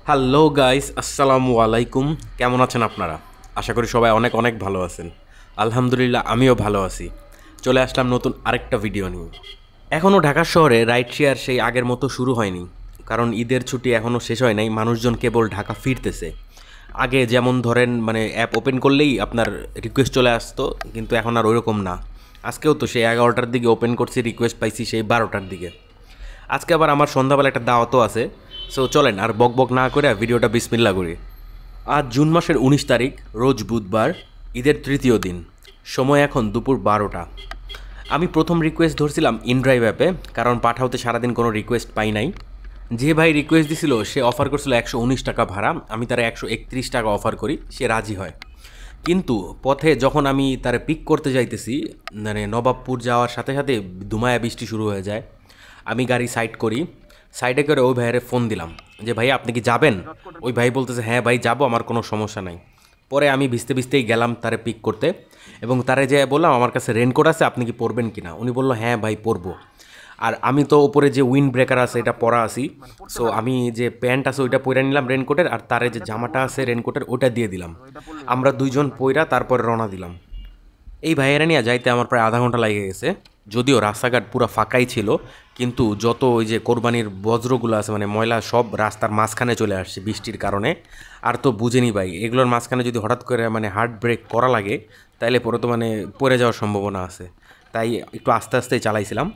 Hello guys, আসসালামু আলাইকুম। কেমন আছেন আপনারা? আশা করি সবাই অনেক অনেক ভালো আছেন। আলহামদুলিল্লাহ, আমিও ভালো আছি। চলে আসলাম নতুন আরেকটা ভিডিও নিয়ে। এখনও ঢাকা শহরে রাইড শেয়ার সেই আগের মতো শুরু হয়নি, কারণ ঈদের ছুটি এখনও শেষ হয় নাই। মানুষজন কেবল ঢাকা ফিরতেছে। আগে যেমন ধরেন মানে অ্যাপ ওপেন করলেই আপনার রিকোয়েস্ট চলে আসতো, কিন্তু এখন আর ওইরকম না। আজকেও তো সেই 11টার দিকে ওপেন করছি, রিকোয়েস্ট পাইছি সেই 12টার দিকে। আজকে আবার আমার সন্ধ্যাবেলা একটা দাওয়াতও আছে। সো চলেন আর বক বক না করে ভিডিওটা বিসমিল্লা করি। আজ জুন মাসের 19 তারিখ, রোজ বুধবার, ঈদের তৃতীয় দিন। সময় এখন দুপুর 12টা। আমি প্রথম রিকোয়েস্ট ধরছিলাম ইনড্রাইভ অ্যাপে, কারণ পাঠাওতে সারাদিন কোনো রিকোয়েস্ট পাই নাই। যে ভাই রিকোয়েস্ট দিছিল সে অফার করছিল 119 টাকা ভাড়া। আমি তারা 131 টাকা অফার করি, সে রাজি হয়। কিন্তু পথে যখন আমি তারে পিক করতে যাইতেছি, মানে নবাবপুর যাওয়ার সাথে সাথে ধুমায়া বৃষ্টি শুরু হয়ে যায়। আমি গাড়ি সাইড করি, সাইডে করে ওই ভাইয়ের ফোন দিলাম যে ভাই আপনি কি যাবেন? ওই ভাই বলতেছে হ্যাঁ ভাই যাবো, আমার কোনো সমস্যা নাই। পরে আমি ভিজতে ভিজতেই গেলাম তারে পিক করতে, এবং তারে যে বললাম আমার কাছে রেনকোট আছে, আপনি কি পরবেন কিনা? উনি বললো হ্যাঁ ভাই পরবো। আর আমি তো উপরে যে উইন্ড ব্রেকার আছে এটা পরা আছি। সো আমি যে প্যান্ট আছে ওইটা পরে নিলাম রেনকোটের, আর তারে যে জামাটা আছে রেনকোটের ওটা দিয়ে দিলাম। আমরা দুইজন পইরা তারপরে রওনা দিলাম। এই ভাইয়েরা নিয়ে যাইতে আমার প্রায় আধা ঘন্টা লেগে গেছে। যদিও রাস্তাঘাট পুরো ফাঁকাই ছিল, কিন্তু যত ওই যে কোরবানির বজ্রগুলো আছে মানে ময়লা সব রাস্তার মাঝখানে চলে আসছে বৃষ্টির কারণে। আর তো বুঝেনি ভাই, এগুলোর মাঝখানে যদি হঠাৎ করে মানে হার্ড ব্রেক করা লাগে তাইলে পরে তো মানে পড়ে যাওয়ার সম্ভাবনা আছে। তাই একটু আস্তে আস্তেই চালাইছিলাম।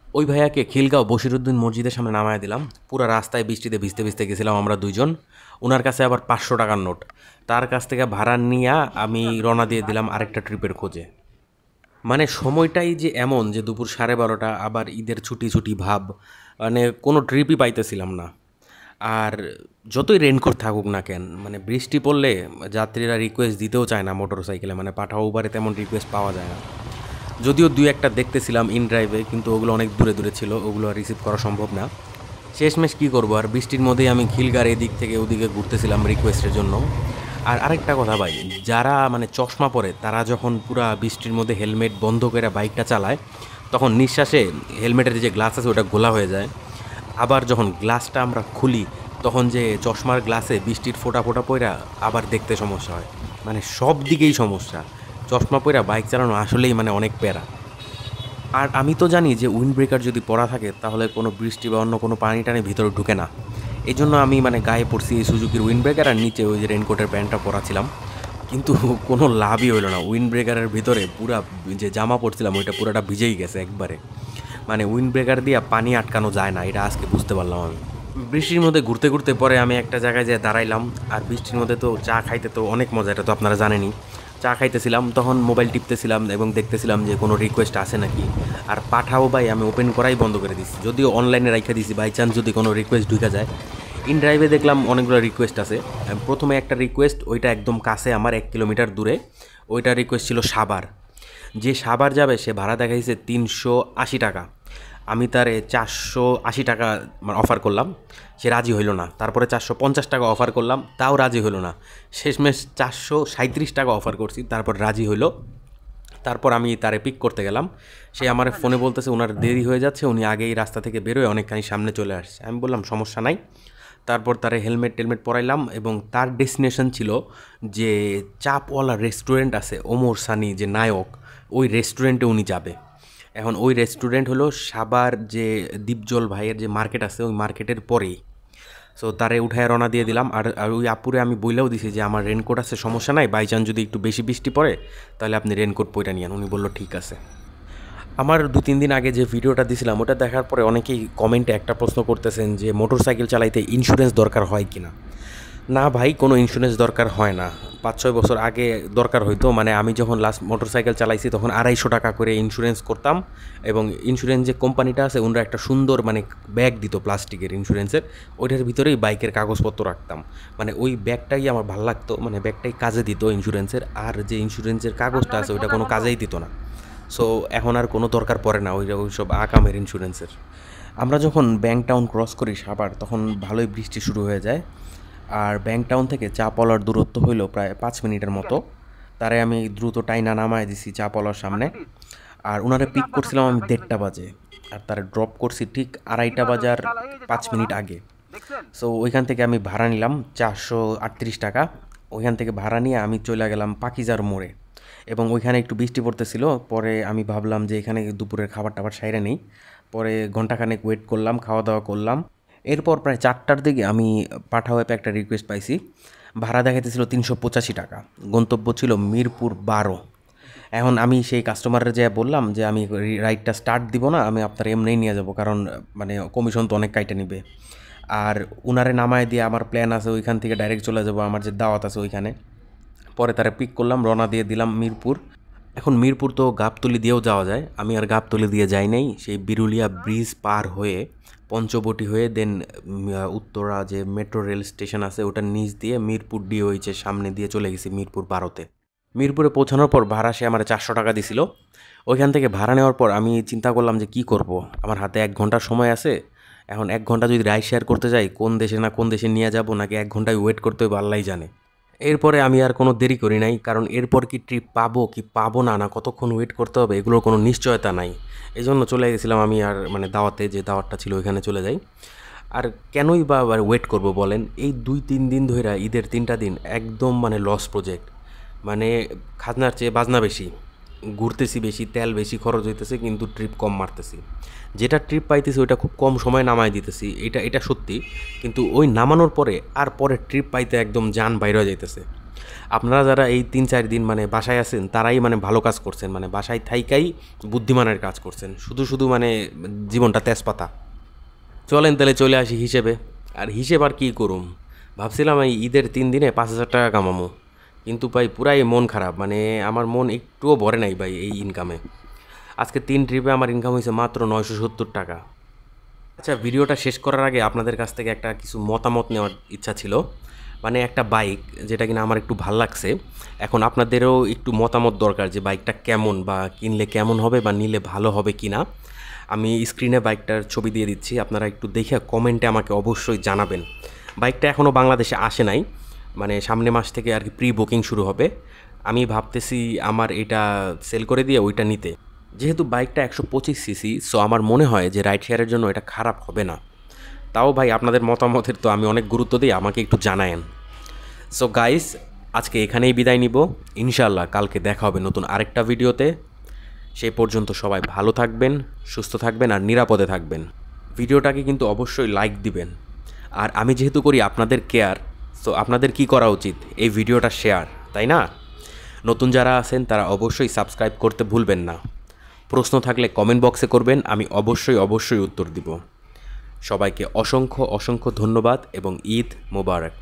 ওই ভাইয়াকে খিলগাঁও বশিরউদ্দিন মসজিদের সামনে নামায় দিলাম। পুরো রাস্তায় বৃষ্টিতে ভিজতে ভিজতে গেছিলাম আমরা দুইজন। ওনার কাছে আবার 500 টাকার নোট। তার কাছ থেকে ভাড়া নিয়ে আমি রওনা দিয়ে দিলাম আরেকটা ট্রিপের খোঁজে। মানে সময়টাই যে এমন যে দুপুর 12:30, আবার ঈদের ছুটি ছুটি ভাব, মানে কোনো ট্রিপই পাইতেছিলাম না। আর যতই রেনকোট থাকুক না কেন, মানে বৃষ্টি পড়লে যাত্রীরা রিকোয়েস্ট দিতেও চায় না মোটর সাইকেলে, মানে পাঠাও উবারে তেমন রিকোয়েস্ট পাওয়া যায় না। যদিও দুই একটা দেখতেছিলাম ইন ড্রাইভে, কিন্তু ওগুলো অনেক দূরে দূরে ছিল, ওগুলো রিসিভ করা সম্ভব না। শেষমেশ কী করবো আর, বৃষ্টির মধ্যেই আমি খিলগার এদিক থেকে ওদিকে ঘুরতেছিলাম রিকোয়েস্টের জন্য। আর আরেকটা কথা ভাই, যারা মানে চশমা পরে তারা যখন পুরা বৃষ্টির মধ্যে হেলমেট বন্ধ করে বাইকটা চালায়, তখন নিঃশ্বাসে হেলমেটের যে গ্লাস আছে ওটা গোলা হয়ে যায়। আবার যখন গ্লাসটা আমরা খুলি, তখন যে চশমার গ্লাসে বৃষ্টির ফোঁটা ফোঁটা পইরা আবার দেখতে সমস্যা হয়। মানে সব দিকেই সমস্যা। চশমা পইরা বাইক চালানো আসলেই মানে অনেক প্যারা। আর আমি তো জানি যে উইন্ড ব্রেকার যদি পরা থাকে তাহলে কোনো বৃষ্টি বা অন্য কোনো পানি টানি ভিতরে ঢুকে না। এই জন্য আমি মানে গায়ে পড়ছি এই সুজুকির উইন্ড ব্রেকার, আর নিচে ওই যে রেনকোটের প্যান্টটা পরা ছিলাম। কিন্তু কোনো লাভই হলো না। উইন্ড ব্রেকারের ভিতরে পুরা যে জামা পরছিলাম ওইটা পুরাটা ভিজেই গেছে একবারে। মানে উইন্ড ব্রেকার দিয়ে পানি আটকানো যায় না, এটা আজকে বুঝতে পারলাম আমি। বৃষ্টির মধ্যে ঘুরতে ঘুরতে পরে আমি একটা জায়গায় যেয়ে দাঁড়াইলাম। আর বৃষ্টির মধ্যে তো চা খাইতে তো অনেক মজা, এটা তো আপনারা জানেনই। চা খাইতেছিলাম, তখন মোবাইল টিপতেছিলাম এবং দেখতেছিলাম যে কোনো রিকোয়েস্ট আসে নাকি। আর পাঠাও ভাই আমি ওপেন করাই বন্ধ করে দিচ্ছি, যদিও অনলাইনে রাইখা দিছি, বাই চান্স যদি কোনো রিকোয়েস্ট ঢুকে যায়। ইন ড্রাইভে দেখলাম অনেকগুলো রিকোয়েস্ট আছে। প্রথমে একটা রিকোয়েস্ট, ওইটা একদম কাছে আমার 1 কিলোমিটার দূরে। ওইটা রিকোয়েস্ট ছিল সাভার। যে সাভার যাবে সে ভাড়া দেখাইছে 380 টাকা। আমি তারে 480 টাকা অফার করলাম, সে রাজি হইল না। তারপরে 450 টাকা অফার করলাম, তাও রাজি হইল না। শেষমেশ 437 টাকা অফার করছি, তারপর রাজি হইল। তারপর আমি তারে পিক করতে গেলাম। সে আমার ফোনে বলতেছে ওনার দেরি হয়ে যাচ্ছে, উনি আগেই রাস্তা থেকে বেরোয় অনেকখানি সামনে চলে আসছে। আমি বললাম সমস্যা নাই। তারপর তারে হেলমেট টেলমেট পরাইলাম, এবং তার ডেস্টিনেশন ছিল যে চাপওয়ালা রেস্টুরেন্ট আছে ওমর সানি যে নায়ক, ওই রেস্টুরেন্টে উনি যাবে। এখন ওই রেস্টুরেন্ট হলো সাবার যে দীপজল ভাইয়ের যে মার্কেট আছে ওই মার্কেটের পরেই। সো তারে উঠায় রওনা দিয়ে দিলাম। আর আর ওই আপুরে আমি বইলেও দিছি যে আমার রেনকোট আছে, সমস্যা নাই, বাই চান্স যদি একটু বেশি বৃষ্টি পড়ে তাহলে আপনি রেনকোট পইরা নিয়েন। উনি বললো ঠিক আছে। আমার 2-3 দিন আগে যে ভিডিওটা দিছিলাম ওটা দেখার পরে অনেকেই কমেন্টে একটা প্রশ্ন করতেছেন যে মোটর সাইকেল চালাইতে ইন্স্যুরেন্স দরকার হয় কি না। না ভাই, কোনো ইন্স্যুরেন্স দরকার হয় না। 5-6 বছর আগে দরকার হইতো, মানে আমি যখন লাস্ট মোটর সাইকেল চালাইছি তখন 250 টাকা করে ইন্স্যুরেন্স করতাম। এবং ইন্স্যুরেন্স যে কোম্পানিটা আছে ওনারা একটা সুন্দর মানে ব্যাগ দিত প্লাস্টিকের ইন্স্যুরেন্সের, ওইটার ভিতরেই বাইকের কাগজপত্র রাখতাম। মানে ওই ব্যাগটাই আমার ভালো লাগতো, মানে ব্যাগটাই কাজে দিত ইন্স্যুরেন্সের। আর যে ইন্স্যুরেন্সের কাগজটা আছে ওইটা কোনো কাজেই দিত না। সো এখন আর কোনো দরকার পড়ে না ওই সব আকামের ইন্স্যুরেন্সের। আমরা যখন ব্যাংক টাউন ক্রস করি সাভার, তখন ভালোই বৃষ্টি শুরু হয়ে যায়। আর ব্যাংক টাউন থেকে চাপলার দূরত্ব হইল প্রায় 5 মিনিটের মতো। তারে আমি দ্রুত টাইনা নামায় দিছি চাপলার সামনে। আর ওনারে পিক করছিলাম আমি 1:30 বাজে, আর তারে ড্রপ করছি ঠিক 2:30 বাজার 5 মিনিট আগে। সো ওইখান থেকে আমি ভাড়া নিলাম 438 টাকা। ওইখান থেকে ভাড়া নিয়ে আমি চলে গেলাম পাকিজার মোড়ে, এবং ওইখানে একটু বৃষ্টি পড়তেছিল। পরে আমি ভাবলাম যে এখানে দুপুরের খাবার টাবার সাইরে নেই। পরে ঘন্টাখানেক ওয়েট করলাম, খাওয়া দাওয়া করলাম। এরপর প্রায় 4টার দিকে আমি পাঠাও অ্যাপে একটা রিকোয়েস্ট পাইছি। ভাড়া দেখাইতেছিল 385 টাকা, গন্তব্য ছিল মিরপুর 12। এখন আমি সেই কাস্টমারের যে বললাম যে আমি রাইডটা স্টার্ট দিব না, আমি আপনার এমনিই নিয়ে যাব, কারণ মানে কমিশন তো অনেক কাইটা নিবে। আর উনারে নামায় দিয়ে আমার প্ল্যান আছে ওইখান থেকে ডাইরেক্ট চলে যাব আমার যে দাওয়াত আছে ওইখানে। পরে তারা পিক করলাম, রওনা দিয়ে দিলাম মিরপুর। এখন মিরপুর তো গাবতলী দিয়েও যাওয়া যায়, আমি আর গাবতলী দিয়ে যাই নাই। সেই বিরুলিয়া ব্রিজ পার হয়ে পঞ্চবটি হয়ে দেন উত্তরা যে মেট্রো রেল স্টেশন আছে ওটার নিচ দিয়ে মিরপুর ডিওএইচের সামনে দিয়ে চলে গেছি মিরপুর 12-তে। মিরপুরে পৌঁছানোর পর ভাড়া সে আমার 400 টাকা দিছিল। ওইখান থেকে ভাড়া নেওয়ার পর আমি চিন্তা করলাম যে কি করব, আমার হাতে 1 ঘন্টার সময় আছে। এখন 1 ঘন্টা যদি রাইড শেয়ার করতে যাই, কোন দেশে না কোন দেশে নিয়ে যাব, নাকি 1 ঘন্টায় ওয়েট করতে হবে আল্লাহই জানে। এরপরে আমি আর কোনো দেরি করি নাই, কারণ এরপর কি ট্রিপ পাবো কি পাবো না, না কতক্ষণ ওয়েট করতে হবে এগুলোর কোনো নিশ্চয়তা নাই। এই জন্য চলে গেছিলাম আমি আর মানে দাওয়াতে, যে দাওয়াতটা ছিল ওইখানে চলে যাই। আর কেনই বা আবার ওয়েট করব বলেন, এই 2-3 দিন ধরে, ঈদের 3টা দিন একদম মানে লস প্রজেক্ট। মানে খাজনার চেয়ে বাজনা বেশি, ঘুরতেছি বেশি, তেল বেশি খরচ হইতেছে, কিন্তু ট্রিপ কম মারতেছি। যেটা ট্রিপ পাইতেছি ওইটা খুব কম সময় নামায় দিতেছি, এটা সত্যি। কিন্তু ওই নামানোর পরে আর পরে ট্রিপ পাইতে একদম জান বাইরে হয়ে যাইতেছে। আপনারা যারা এই 3-4 দিন মানে বাসায় আছেন তারাই মানে ভালো কাজ করছেন, মানে বাসায় থাইকাই বুদ্ধিমানের কাজ করছেন, শুধু শুধু মানে জীবনটা তেজপাতা। চলেন তাহলে চলে আসি হিসেবে। আর হিসেব আর কী করুম, ভাবছিলাম এই ঈদের 3 দিনে 5,000 টাকা কামামো, কিন্তু ভাই পুরাই মন খারাপ, মানে আমার মন একটুও ভরে নাই ভাই এই ইনকামে। আজকে 3 ট্রিপে আমার ইনকাম হয়েছে মাত্র 970 টাকা। আচ্ছা, ভিডিওটা শেষ করার আগে আপনাদের কাছ থেকে একটা কিছু মতামত নেওয়ার ইচ্ছা ছিল। মানে একটা বাইক যেটা কিনা আমার একটু ভাল লাগছে, এখন আপনাদেরও একটু মতামত দরকার যে বাইকটা কেমন, বা কিনলে কেমন হবে, বা নিলে ভালো হবে কি না। আমি স্ক্রিনে বাইকটার ছবি দিয়ে দিচ্ছি, আপনারা একটু দেখে কমেন্টে আমাকে অবশ্যই জানাবেন। বাইকটা এখনও বাংলাদেশে আসে নাই, মানে সামনে মাস থেকে আর কি প্রি বুকিং শুরু হবে। আমি ভাবতেছি আমার এটা সেল করে দিয়ে ওইটা নিতে। যেহেতু বাইকটা 125 সিসি, সো আমার মনে হয় যে রাইড শেয়ারের জন্য এটা খারাপ হবে না। তাও ভাই আপনাদের মতামতের তো আমি অনেক গুরুত্ব দিই, আমাকে একটু জানায়েন। সো গাইস, আজকে এখানেই বিদায় নিব। ইনশাল্লাহ কালকে দেখা হবে নতুন আরেকটা ভিডিওতে। সেই পর্যন্ত সবাই ভালো থাকবেন, সুস্থ থাকবেন আর নিরাপদে থাকবেন। ভিডিওটাকে কিন্তু অবশ্যই লাইক দিবেন। আর আমি যেহেতু করি আপনাদের কেয়ার, সো আপনাদের কি করা উচিত, এই ভিডিওটা শেয়ার, তাই না? নতুন যারা আছেন তারা অবশ্যই সাবস্ক্রাইব করতে ভুলবেন না। প্রশ্ন থাকলে কমেন্ট বক্সে করবেন, আমি অবশ্যই উত্তর দিব। সবাইকে অসংখ্য ধন্যবাদ এবং ঈদ মোবারক।